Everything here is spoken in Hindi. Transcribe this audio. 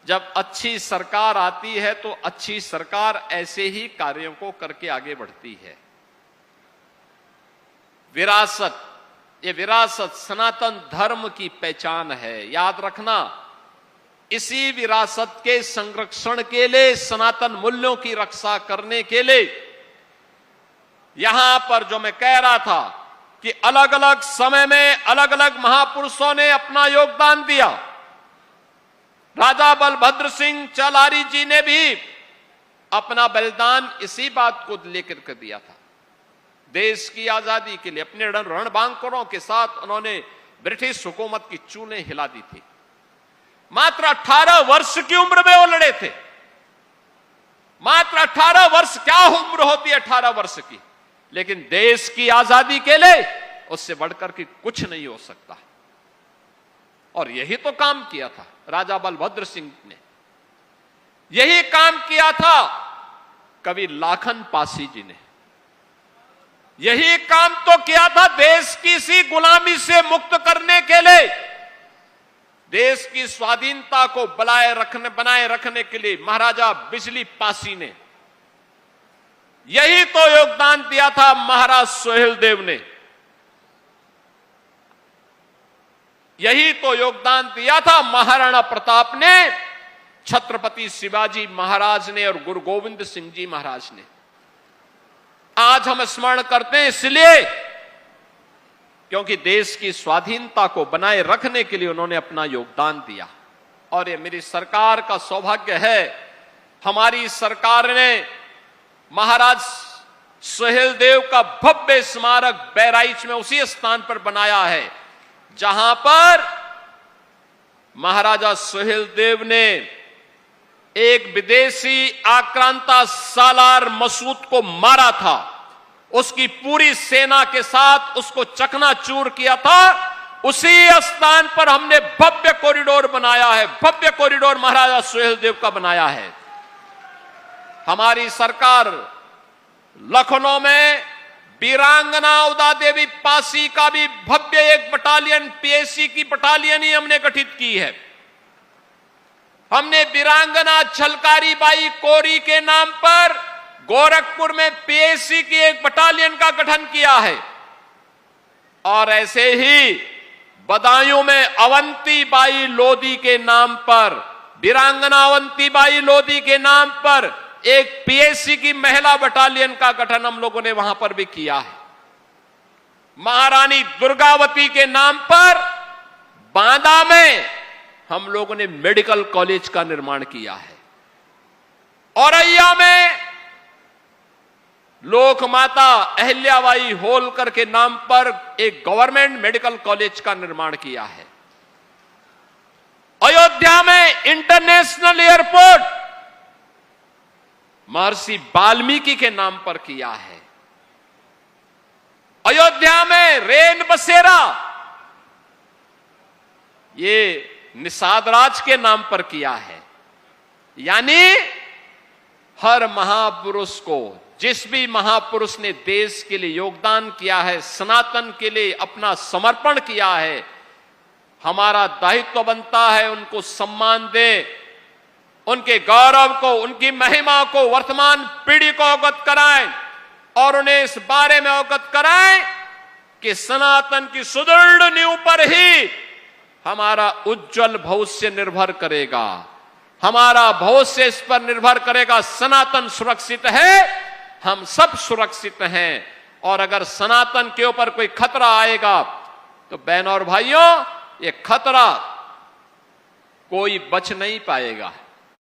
जब अच्छी सरकार आती है तो अच्छी सरकार ऐसे ही कार्यों को करके आगे बढ़ती है। विरासत, ये विरासत सनातन धर्म की पहचान है, याद रखना। इसी विरासत के संरक्षण के लिए, सनातन मूल्यों की रक्षा करने के लिए, यहां पर जो मैं कह रहा था कि अलग अलग समय में अलग अलग महापुरुषों ने अपना योगदान दिया। राजा बलभद्र सिंह चलारी जी ने भी अपना बलिदान इसी बात को लेकर के दिया था। देश की आजादी के लिए अपने रणबांकुरों के साथ उन्होंने ब्रिटिश हुकूमत की चूलें हिला दी थी। मात्र 18 वर्ष की उम्र में वो लड़े थे। मात्र 18 वर्ष, क्या उम्र होती है 18 वर्ष की, लेकिन देश की आजादी के लिए उससे बढ़कर के कुछ नहीं हो सकता। और यही तो काम किया था राजा बलभद्र सिंह ने, यही काम किया था कवि लाखन पासी जी ने, यही काम तो किया था देश की इसी गुलामी से मुक्त करने के लिए, देश की स्वाधीनता को बनाए रखने के लिए महाराजा बिजली पासी ने। यही तो योगदान दिया था महाराज सोहेलदेव ने, यही तो योगदान दिया था महाराणा प्रताप ने, छत्रपति शिवाजी महाराज ने और गुरु गोविंद सिंह जी महाराज ने। आज हम स्मरण करते हैं इसलिए क्योंकि देश की स्वाधीनता को बनाए रखने के लिए उन्होंने अपना योगदान दिया। और ये मेरी सरकार का सौभाग्य है, हमारी सरकार ने महाराज सोहेलदेव का भव्य स्मारक बहराइच में उसी स्थान पर बनाया है जहां पर महाराजा सोहेलदेव ने एक विदेशी आक्रांता सालार मसूद को मारा था। उसकी पूरी सेना के साथ उसको चकनाचूर किया था। उसी स्थान पर हमने भव्य कॉरिडोर बनाया है, भव्य कॉरिडोर महाराजा सोहेलदेव का बनाया है। हमारी सरकार लखनऊ में वीरांगना उदा देवी पासी का भी भव्य एक बटालियन, पीएसी की बटालियन ही हमने गठित की है। हमने वीरांगना छलकारी बाई कोरी के नाम पर गोरखपुर में पीएसी की एक बटालियन का गठन किया है। और ऐसे ही बदायूं में अवंती बाई लोधी के नाम पर, वीरांगना अवंती बाई लोधी के नाम पर एक पीएसी की महिला बटालियन का गठन हम लोगों ने वहां पर भी किया है। महारानी दुर्गावती के नाम पर बांदा में हम लोगों ने मेडिकल कॉलेज का निर्माण किया है। औरैया में लोकमाता अहिल्याबाई होलकर के नाम पर एक गवर्नमेंट मेडिकल कॉलेज का निर्माण किया है। अयोध्या में इंटरनेशनल एयरपोर्ट महर्षि वाल्मीकि के नाम पर किया है। अयोध्या में रेन बसेरा ये निषाद राज के नाम पर किया है। यानी हर महापुरुष को, जिस भी महापुरुष ने देश के लिए योगदान किया है, सनातन के लिए अपना समर्पण किया है, हमारा दायित्व बनता है उनको सम्मान दें, उनके गौरव को, उनकी महिमा को वर्तमान पीढ़ी को अवगत कराएं और उन्हें इस बारे में अवगत कराएं कि सनातन की सुदृढ़ नींव पर ही हमारा उज्जवल भविष्य निर्भर करेगा। हमारा भविष्य इस पर निर्भर करेगा। सनातन सुरक्षित है, हम सब सुरक्षित हैं। और अगर सनातन के ऊपर कोई खतरा आएगा तो बहनों और भाइयों, ये खतरा कोई बच नहीं पाएगा।